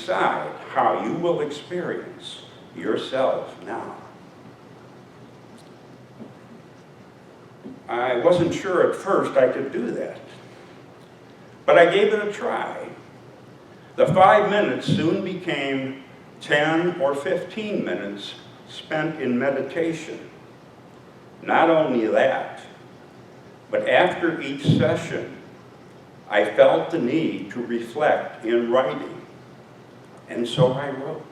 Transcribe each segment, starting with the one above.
decide how you will experience yourself now. I wasn't sure at first I could do that, but I gave it a try. The 5 minutes soon became 10 or 15 minutes spent in meditation. Not only that, but after each session, I felt the need to reflect in writing, and so I wrote.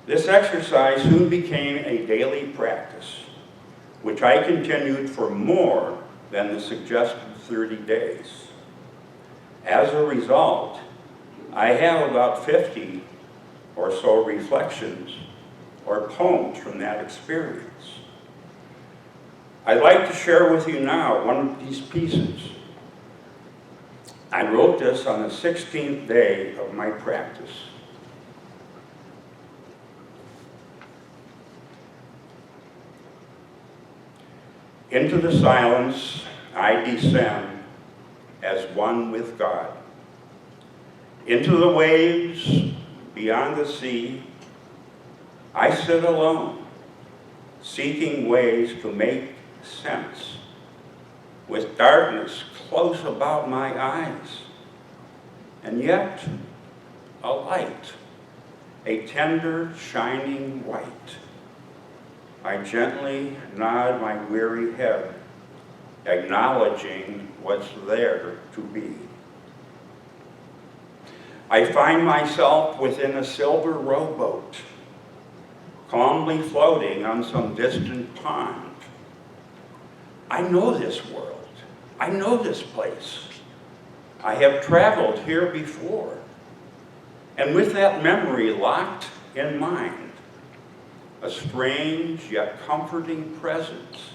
This exercise soon became a daily practice, which I continued for more than the suggested 30 days. As a result, I have about 50 or so reflections or poems from that experience. I'd like to share with you now one of these pieces. I wrote this on the 16th day of my practice. Into the silence I descend as one with God. Into the waves beyond the sea, I sit alone, seeking ways to make sense, with darkness close about my eyes, and yet a light, a tender, shining white. I gently nod my weary head, acknowledging what's there to be. I find myself within a silver rowboat, calmly floating on some distant pond. I know this world. I know this place. I have traveled here before. And with that memory locked in mind, a strange yet comforting presence.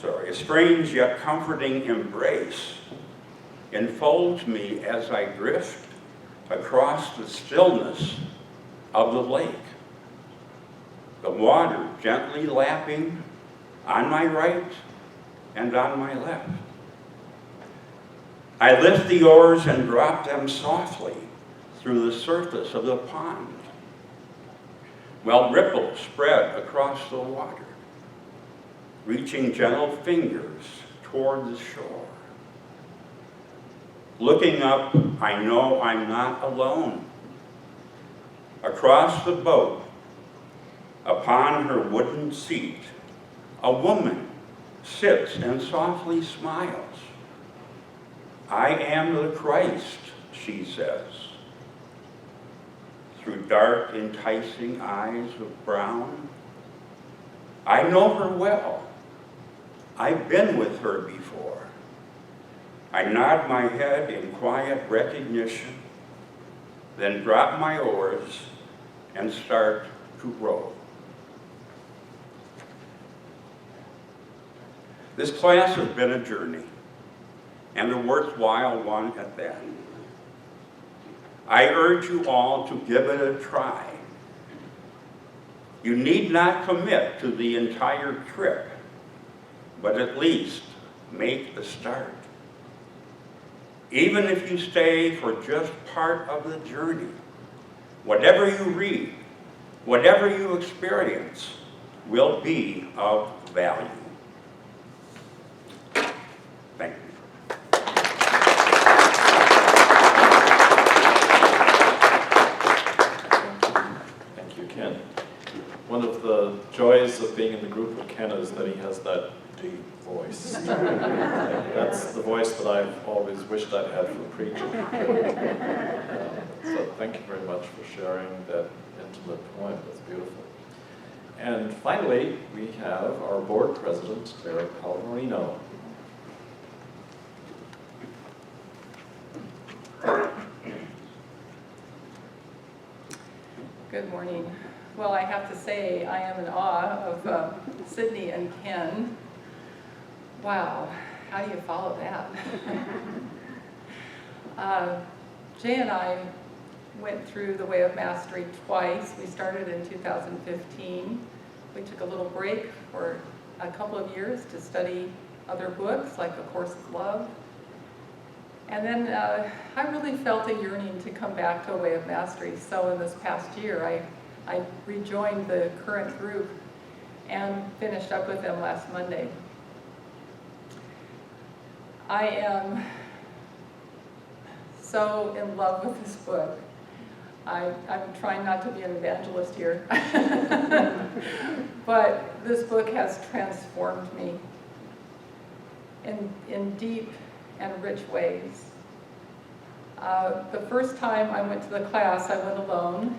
A strange yet comforting embrace enfolds me as I drift across the stillness of the lake. The water gently lapping on my right and on my left. I lift the oars and drop them softly through the surface of the pond, while ripples spread across the water, reaching gentle fingers toward the shore. Looking up, I know I'm not alone. Across the boat, upon her wooden seat, a woman sits and softly smiles. I am the Christ, she says. Through dark, enticing eyes of brown, I know her well. I've been with her before. I nod my head in quiet recognition, then drop my oars and start to row. This class has been a journey, and a worthwhile one at that. I urge you all to give it a try. You need not commit to the entire trip, but at least make the start. Even if you stay for just part of the journey, whatever you read, whatever you experience will be of value. Thank you. Thank you, Ken. One of the joys of being in the group with Ken is that he has that deep voice. That's the voice that I've always wished I'd had for preaching. So thank you very much for sharing that intimate poem. That's beautiful. And finally, we have our board president, Eric Palmerino. Good morning. Well, I have to say, I am in awe of Sydney and Ken. Wow, how do you follow that? Jay and I went through the Way of Mastery twice. We started in 2015. We took a little break for a couple of years to study other books like A Course of Love. And then I really felt a yearning to come back to A Way of Mastery. So in this past year, I rejoined the current group and finished up with them last Monday. I am so in love with this book. I'm trying not to be an evangelist here. But this book has transformed me in deep and rich ways. The first time I went to the class, I went alone,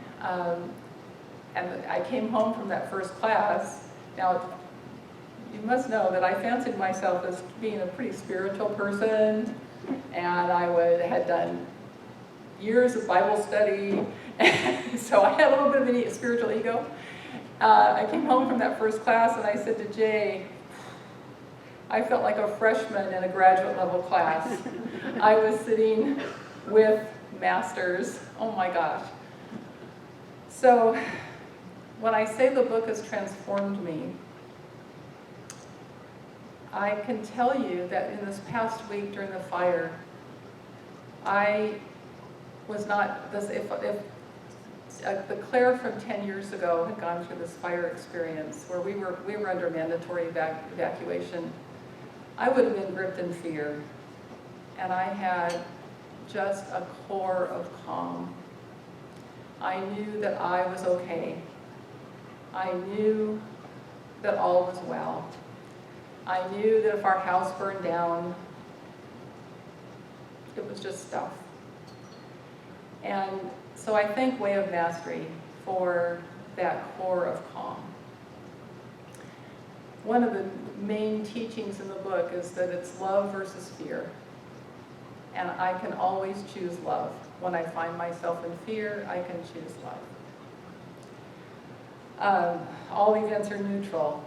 and I came home from that first class. Now, you must know that I fancied myself as being a pretty spiritual person, and I had done years of Bible study, so I had a little bit of a spiritual ego. I came home from that first class and I said to Jay, I felt like a freshman in a graduate level class. I was sitting with masters. Oh my gosh. So when I say the book has transformed me, I can tell you that in this past week during the fire, I was not, if the Claire from 10 years ago had gone through this fire experience where we were under mandatory evacuation, I would have been gripped in fear. And I had just a core of calm. I knew that I was okay. I knew that all was well. I knew that if our house burned down, it was just stuff. And so I thank Way of Mastery for that core of calm. One of the main teachings in the book is that it's love versus fear. And I can always choose love. When I find myself in fear, I can choose love. All events are neutral.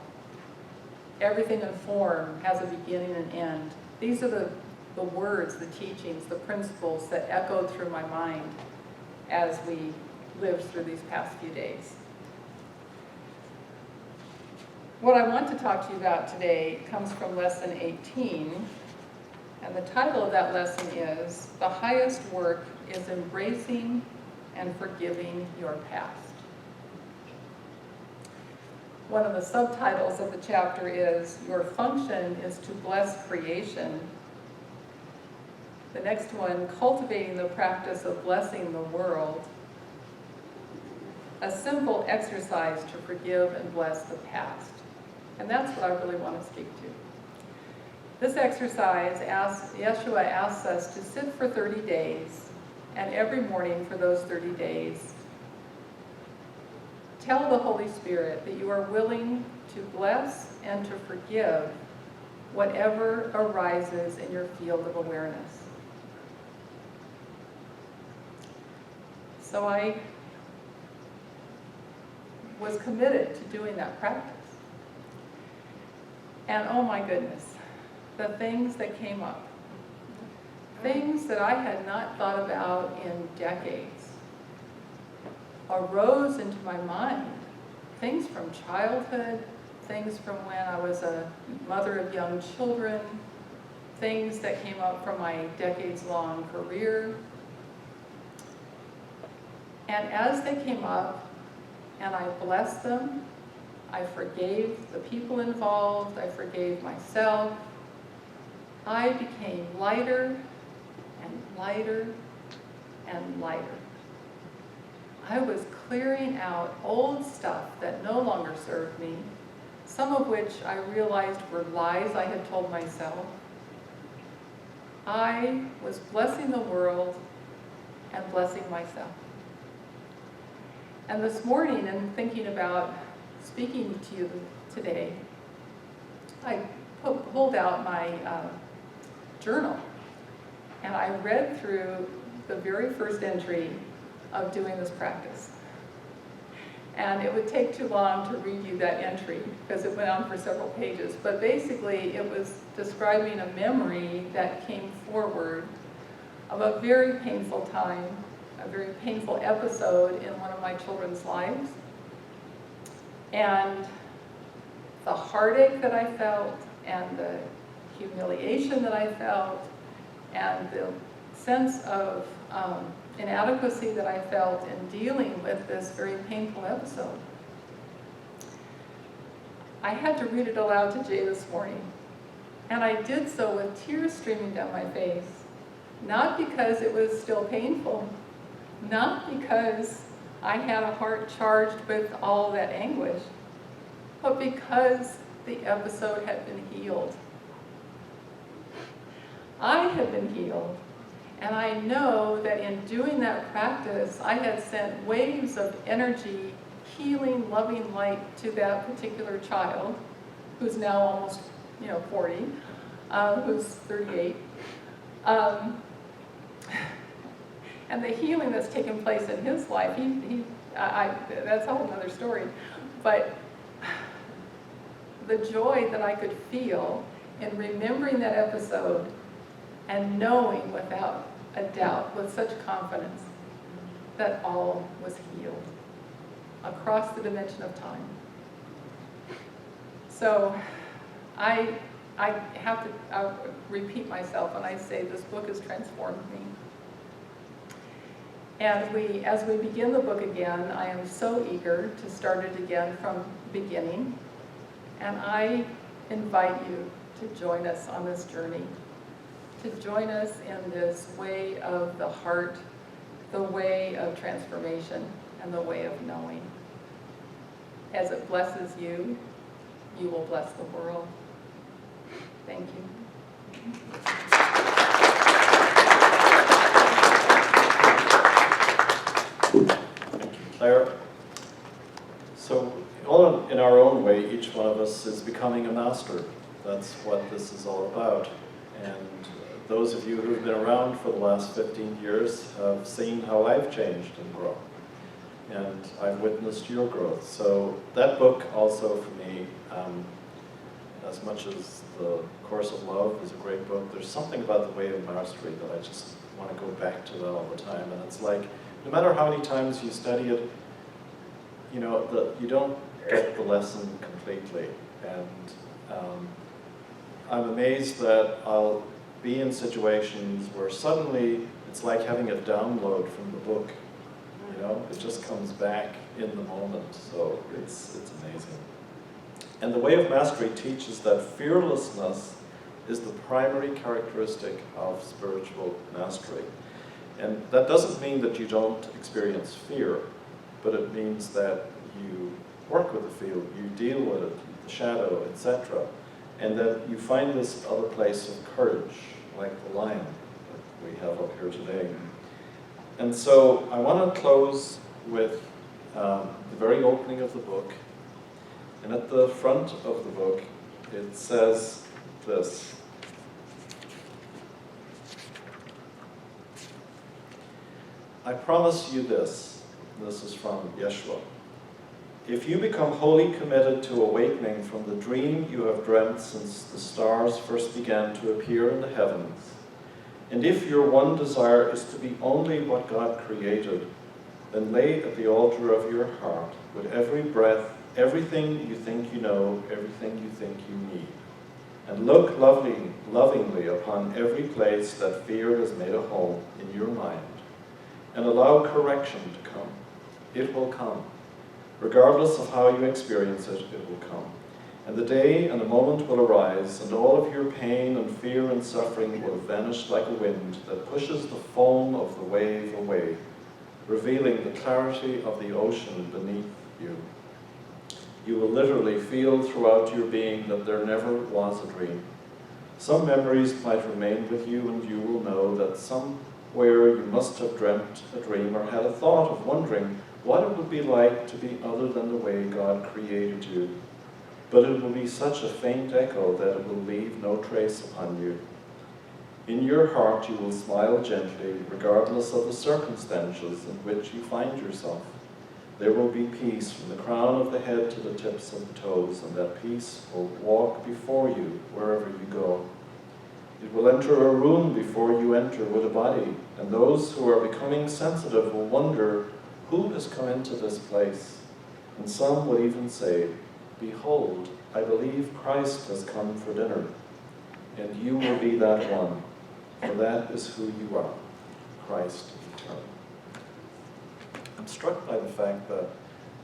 Everything in form has a beginning and end. These are the words, the teachings, the principles that echoed through my mind as we lived through these past few days. What I want to talk to you about today comes from lesson 18, and the title of that lesson is, The Highest Work is Embracing and Forgiving Your Past. One of the subtitles of the chapter is, Your function is to bless creation. The next one, Cultivating the Practice of Blessing the World. A simple exercise to forgive and bless the past. And that's what I really want to speak to. This exercise, Yeshua asks us to sit for 30 days, and every morning for those 30 days, tell the Holy Spirit that you are willing to bless and to forgive whatever arises in your field of awareness. So I was committed to doing that practice. And oh my goodness, the things that came up, things that I had not thought about in decades, arose into my mind. Things from childhood, things from when I was a mother of young children, things that came up from my decades-long career. And as they came up, and I blessed them, I forgave the people involved, I forgave myself, I became lighter and lighter and lighter. I was clearing out old stuff that no longer served me, some of which I realized were lies I had told myself. I was blessing the world and blessing myself. And this morning, in thinking about speaking to you today, I pulled out my journal, and I read through the very first entry of doing this practice. And it would take too long to read you that entry because it went on for several pages. But basically, it was describing a memory that came forward of a very painful time, a very painful episode in one of my children's lives. And the heartache that I felt, and the humiliation that I felt, and the sense of inadequacy that I felt in dealing with this very painful episode. I had to read it aloud to Jay this morning, and I did so with tears streaming down my face, not because it was still painful, not because I had a heart charged with all that anguish, but because the episode had been healed. I had been healed, and I know that in doing that practice, I had sent waves of energy, healing, loving light to that particular child, who's now almost, 40, who's 38. And the healing that's taken place in his life, that's a whole other story. But the joy that I could feel in remembering that episode and knowing without a doubt, with such confidence, that all was healed across the dimension of time. So I have to repeat myself when I say this book has transformed me. And as we begin the book again, I am so eager to start it again from beginning. And I invite you to join us on this journey, to join us in this way of the heart, the way of transformation, and the way of knowing. As it blesses you, you will bless the world. Thank you. Thank you, Claire. So, all in our own way, each one of us is becoming a master. That's what this is all about. And those of you who've been around for the last 15 years have seen how I've changed and grown. And I've witnessed your growth. So that book also for me, as much as The Course of Love is a great book, there's something about the way of mastery that I just want to go back to that all the time. And it's like, no matter how many times you study it, you don't get the lesson completely. And I'm amazed that I'll be in situations where suddenly it's like having a download from the book. It just comes back in the moment. So it's amazing. And the way of mastery teaches that fearlessness is the primary characteristic of spiritual mastery. And that doesn't mean that you don't experience fear, but it means that you work with the fear, you deal with it, the shadow, etc. And that you find this other place of courage, like the lion that we have up here today. And so I want to close with the very opening of the book. And at the front of the book, it says this: I promise you this. This is from Yeshua. If you become wholly committed to awakening from the dream you have dreamt since the stars first began to appear in the heavens, and if your one desire is to be only what God created, then lay at the altar of your heart, with every breath, everything you think you know, everything you think you need. And look lovingly upon every place that fear has made a home in your mind, and allow correction to come. It will come. Regardless of how you experience it, it will come. And the day and the moment will arise, and all of your pain and fear and suffering will vanish like a wind that pushes the foam of the wave away, revealing the clarity of the ocean beneath you. You will literally feel throughout your being that there never was a dream. Some memories might remain with you, and you will know that somewhere you must have dreamt a dream or had a thought of wondering what it would be like to be other than the way God created you. But it will be such a faint echo that it will leave no trace upon you. In your heart you will smile gently, regardless of the circumstances in which you find yourself. There will be peace from the crown of the head to the tips of the toes, and that peace will walk before you wherever you go. It will enter a room before you enter with a body, and those who are becoming sensitive will wonder, who has come into this place? And some will even say, behold, I believe Christ has come for dinner. And you will be that one. for that is who you are, Christ eternal. I'm struck by the fact that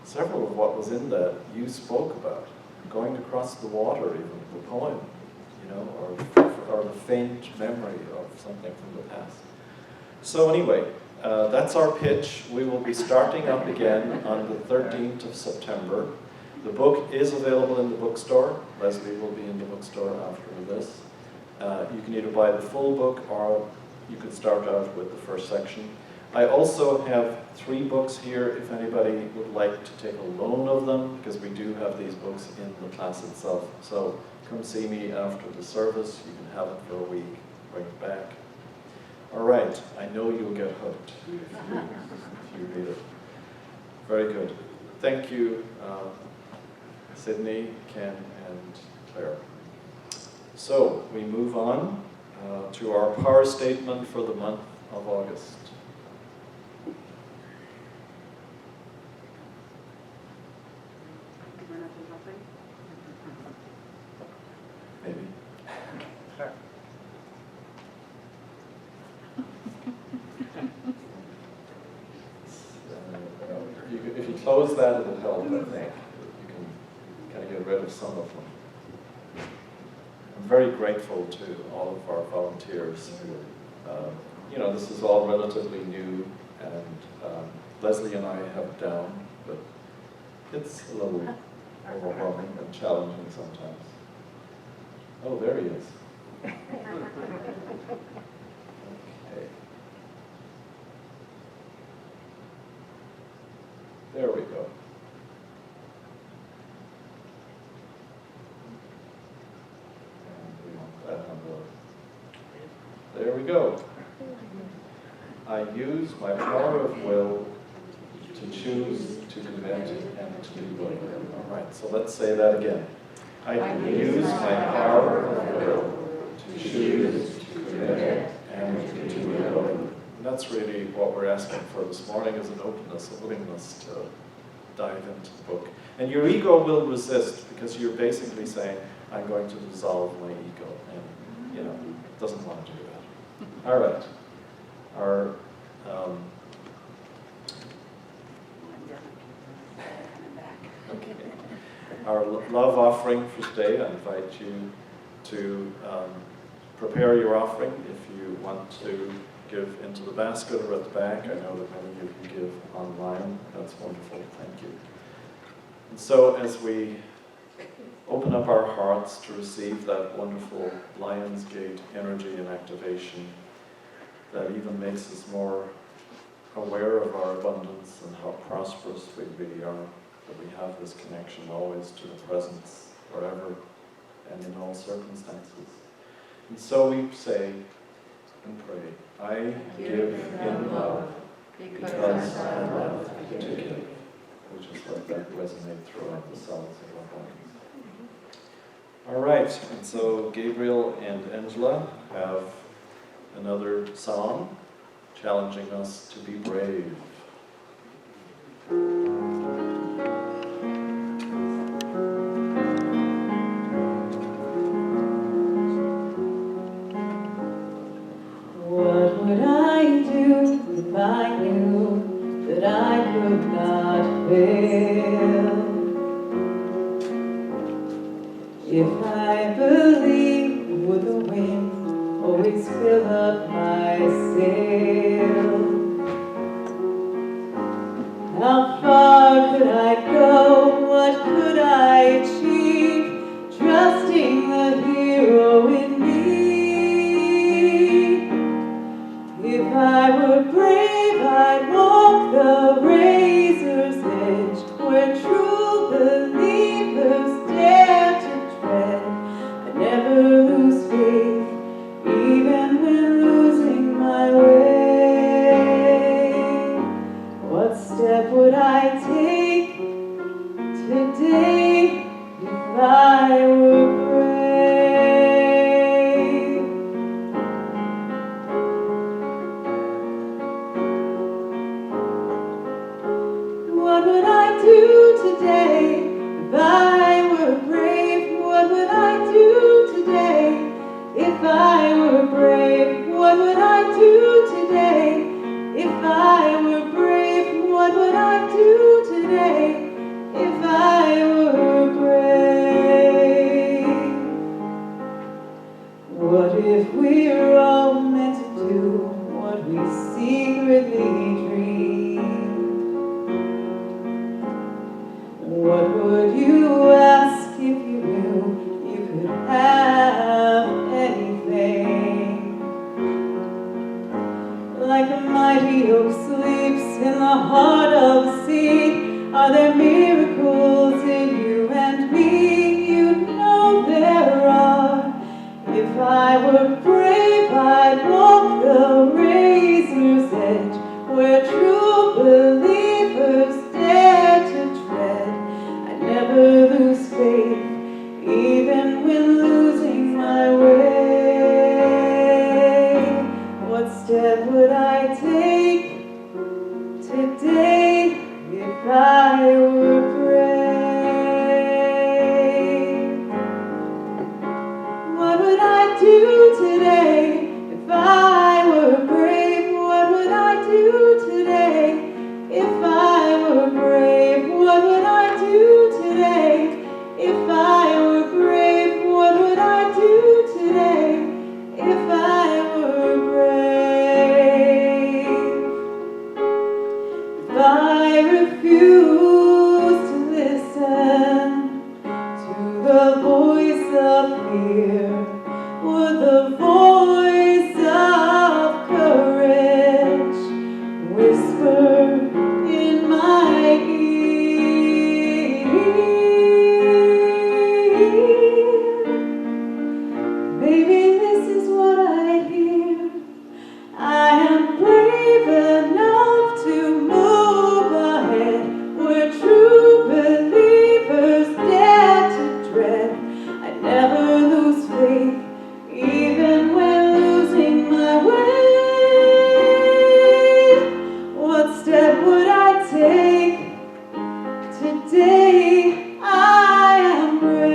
several of what was in that you spoke about, going across the water even, the poem, or the faint memory of something from the past. So anyway, that's our pitch. We will be starting up again on the 13th of September. The book is available in the bookstore. Leslie will be in the bookstore after this. You can either buy the full book or you can start out with the first section. I also have 3 books here if anybody would like to take a loan of them, because we do have these books in the class itself. So come see me after the service. You can have it for a week, bring it back. All right, I know you'll get hooked if you read it. Very good. Thank you, Sydney, Ken, and Claire. So we move on to our power statement for the month of August. Maybe. If you close that, it'll help, I think. You can kind of get rid of some of them. I'm very grateful to all of our volunteers. This is all relatively new, and Leslie and I have it down, but it's a little overwhelming and challenging sometimes. Oh, there he is. Okay. There we go. And we want that on the... There we go. I use my power of will to choose to commit and to be willing. All right, so let's say that again. I use my power of will to choose to commit and to be willing. And that's really what we're asking for this morning, is an openness, a willingness to dive into the book. And your ego will resist, because you're basically saying, I'm going to dissolve my ego, and doesn't want to do that. All right. Our love offering for today, I invite you to prepare your offering if you want to give into the basket or at the back. I know that many of you give online. That's wonderful. Thank you. And so as we open up our hearts to receive that wonderful Lion's Gate energy and activation that even makes us more aware of our abundance and how prosperous we really are, that we have this connection always to the presence, wherever and in all circumstances. And so we say and pray, I give in love because I love to give. We'll just let that resonate throughout the cells of our bodies. All right, and so Gabriel and Angela have another song challenging us to be brave. What would I do if I knew that I could not fail? If I believed, would the wind always fill up my sail? How far could I go? What could I achieve? Trusting the hero in me. If I were brave, I'd walk the razor's edge, where true believers dare to tread. I'd never lose faith, even when losing my way. What step would I take today if I were brave? What would I do today if I were brave? What would I do today if I were brave? What we secretly dream. What would you ask if you knew you could have anything? Like a mighty oak sleeps in the heart of the sea, are there miracles in you and me? You know there are. If I were brave, I'd walk the razor's edge, where true believers dare to tread. I'd never lose faith, even when losing my way. What step would I take today if I were brave? What would I do today if I were brave? What would I do today if I were brave? What would I do today if I were brave? What would I do today if I were brave? If I refuse to listen to the voice of fear, would the voice of courage whisper in my ear? Baby, this is what I hear. I am brave enough to move ahead, where true believers dare to tread. I never lose faith, even when losing my way. What step would I take today? I am brave.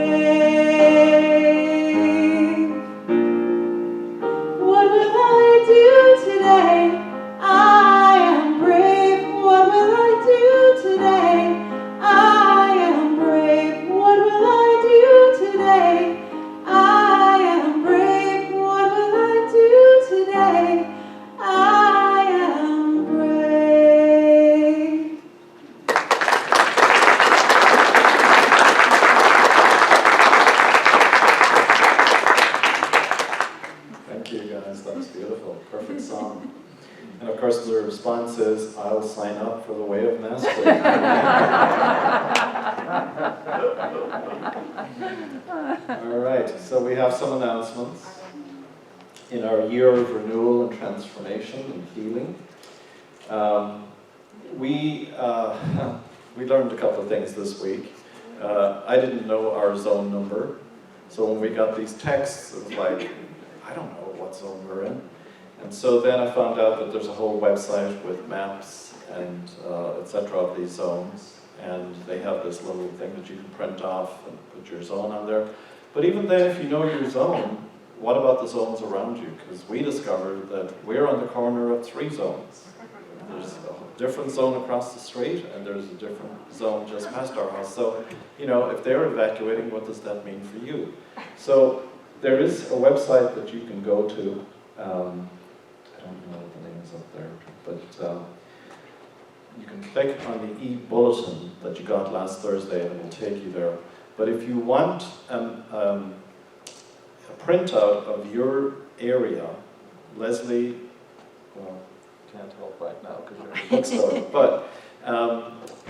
What will I do today? I am brave. What will I do today? I am brave. What will I do today? I am brave. What will I do today? I am brave. Thank you, guys. That was beautiful. Perfect song. And of course, the response is, I'll sign up for the Way of Mastery. All right, so we have some announcements. In our year of renewal and transformation and healing, we learned a couple of things this week. I didn't know our zone number, so when we got these texts, it was like, I don't know what zone we're in. And so then I found out that there's a whole website with maps and etc. of these zones, and they have this little thing that you can print off and put your zone on there. But even then, if you know your zone, what about the zones around you? Because we discovered that we're on the corner of 3 zones. There's a different zone across the street, and there's a different zone just past our house. So, you know, if they're evacuating, what does that mean for you? So there is a website that you can go to. I don't know what the name is up there, but you can click on the e-bulletin that you got last Thursday, and it will take you there. But if you want a printout of your area, Leslie, well, can't help right now because you're in the bookstore, but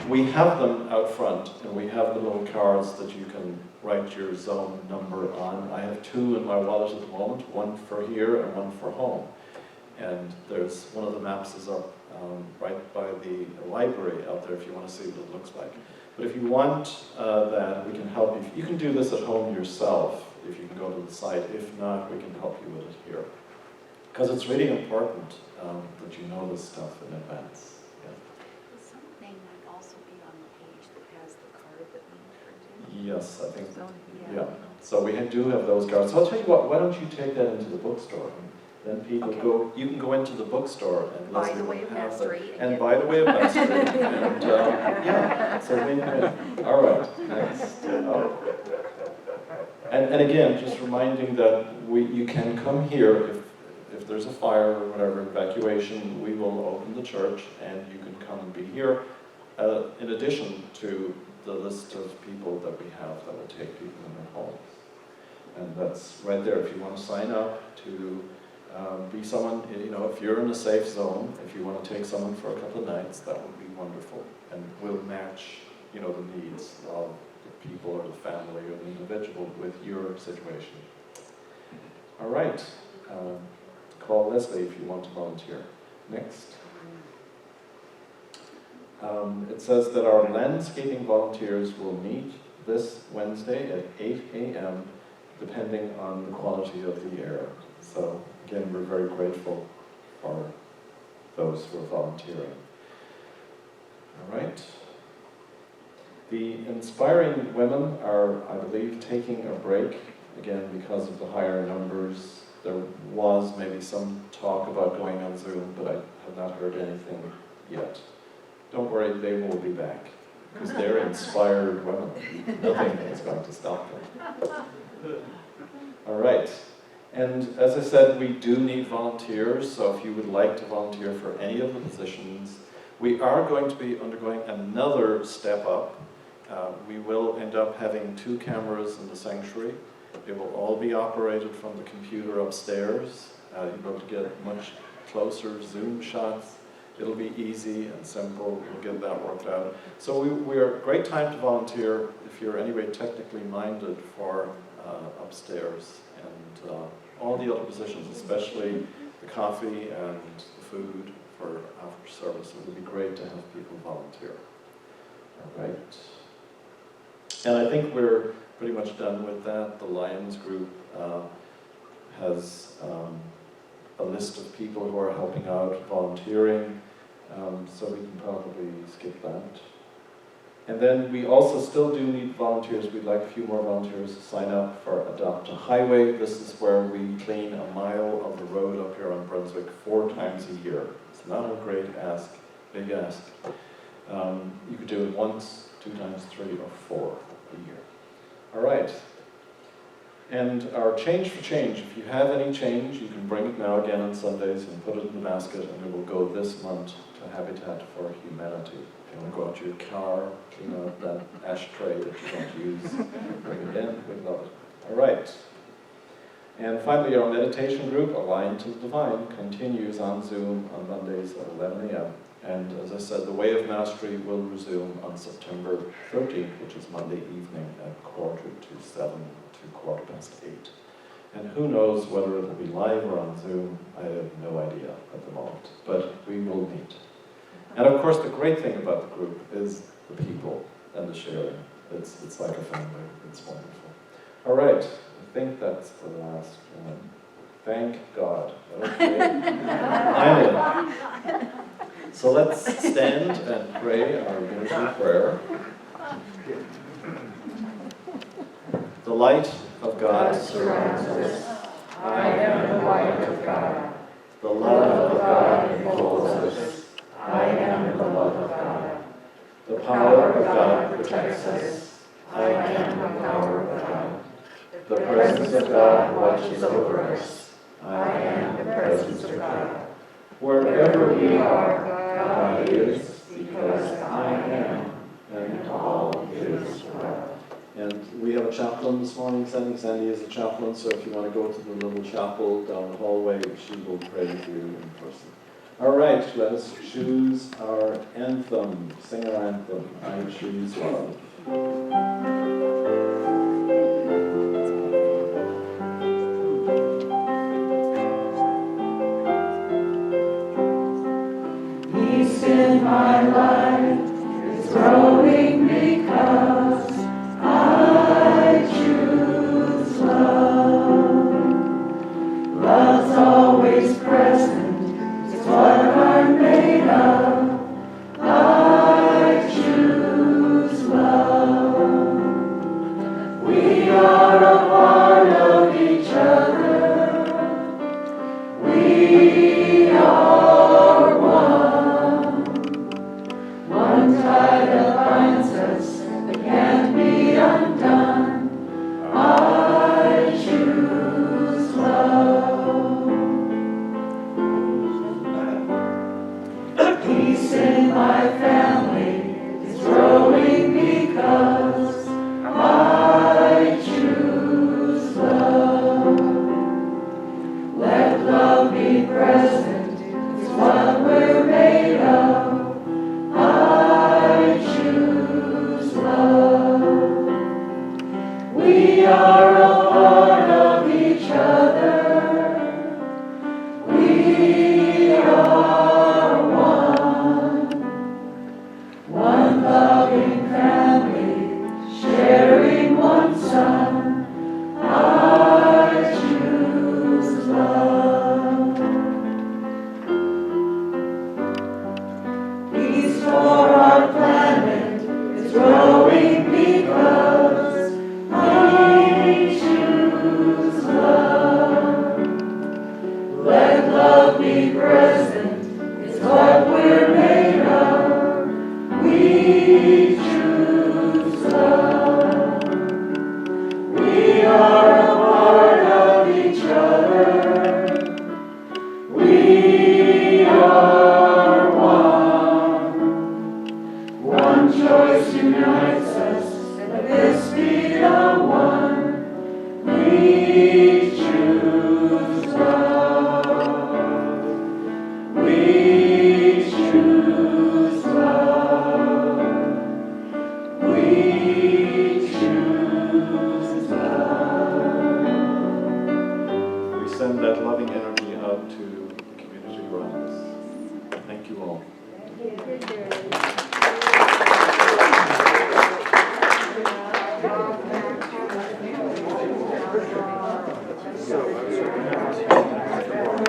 we have them out front, and we have the little cards that you can write your zone number on. I have 2 in my wallet at the moment, one for here and one for home. And there's one of the maps is up right by the library out there if you want to see what it looks like. But if you want that, we can help you. You can do this at home yourself if you can go to the site. If not, we can help you with it here. Because it's really important that you know this stuff in advance. Yeah. Something might also be on the page that has the card that we printed. Yes, I think, So, yeah. So we do have those cards. So I'll tell you what, why don't you take that into the bookstore? Then people Okay. go, you can go into the bookstore and By Leslie the will Way of have Mastery that. and And get- by the Way of Mastery. And yeah, so win-win. All right, next up. And again, just reminding that you can come here if there's a fire or whatever, evacuation. evacuation, we will open the church and you can come and be here, in addition to the list of people that we have that will take people in their homes. And that's right there. If you want to sign up to be someone, if you're in a safe zone, if you want to take someone for a couple of nights, that would be wonderful. And we'll match, the needs of the people or the family or the individual with your situation. All right. Call Leslie if you want to volunteer. Next. It says that our landscaping volunteers will meet this Wednesday at 8 a.m. depending on the quality of the air. So again, we're very grateful for those who are volunteering. All right. The Inspiring Women are, I believe, taking a break, again, because of the higher numbers. There was maybe some talk about going on Zoom, but I have not heard anything yet. Don't worry, they will be back, because they're inspired women. Nothing is going to stop them. All right. And as I said, we do need volunteers, so if you would like to volunteer for any of the positions, we are going to be undergoing another step up. We will end up having 2 cameras in the sanctuary. They will all be operated from the computer upstairs. You'll be able to get much closer Zoom shots. It'll be easy and simple. We'll get that worked out. So we're a great time to volunteer if you're anyway technically minded for upstairs. And all the other positions, especially the coffee and the food for after service. It would be great to have people volunteer. All right. And I think we're pretty much done with that. The Lions group has a list of people who are helping out, volunteering, so we can probably skip that. And then we also still do need volunteers. We'd like a few more volunteers to sign up for Adopt a Highway. This is where we clean a mile of the road up here on Brunswick 4 times a year. It's not a great ask, big ask. You could do it once, 2 times, 3, or 4 a year. All right. And our change for change, if you have any change, you can bring it now again on Sundays and put it in the basket, and it will go this month to Habitat for Humanity. If you want to go out to your car, clean out that ashtray that you don't use, bring it in, we'd love it. All right. And finally, our meditation group, Aligned to the Divine, continues on Zoom on Mondays at 11 a.m. And as I said, the Way of Mastery will resume on September 13th, which is Monday evening at 6:45 to 8:15. And who knows whether it will be live or on Zoom. I have no idea at the moment, but we will meet. And of course, the great thing about the group is the people and the sharing. It's like a family. It's wonderful. All right, I think that's the last one. Thank God. Okay. Finally. So let's stand and pray our unity prayer. The light of God surrounds us. I am the light of God. The love of God enfolds us. I am the love of God. The power of God protects us. I am the power of God. The presence of God watches over us. I am the presence of God. Wherever we are, God is, because I am, and all is well. And we have a chaplain this morning. Sandy is a chaplain, so if you want to go to the little chapel down the hallway, she will pray with you in person. All right, let us choose our anthem. Sing our anthem. I choose love. Peace in my life is growing because I choose love. Love's always present, it's what I'm made of. I choose love. We are a part of each other. We are one. One tie that binds Peace in my family is growing because I choose love. Let love be present, it's what we're made of. I choose love. We are a part of each other. We are one loving family, sharing one son. I choose love. Peace for our planet is growing because we choose love. Let love be present, it's what we're made of. We choose love. We are a part of each other. We are one. One choice unites us, let this be the one. We choose love. We choose love. We choose love. We send that loving energy out to the community around us. Thank you all. So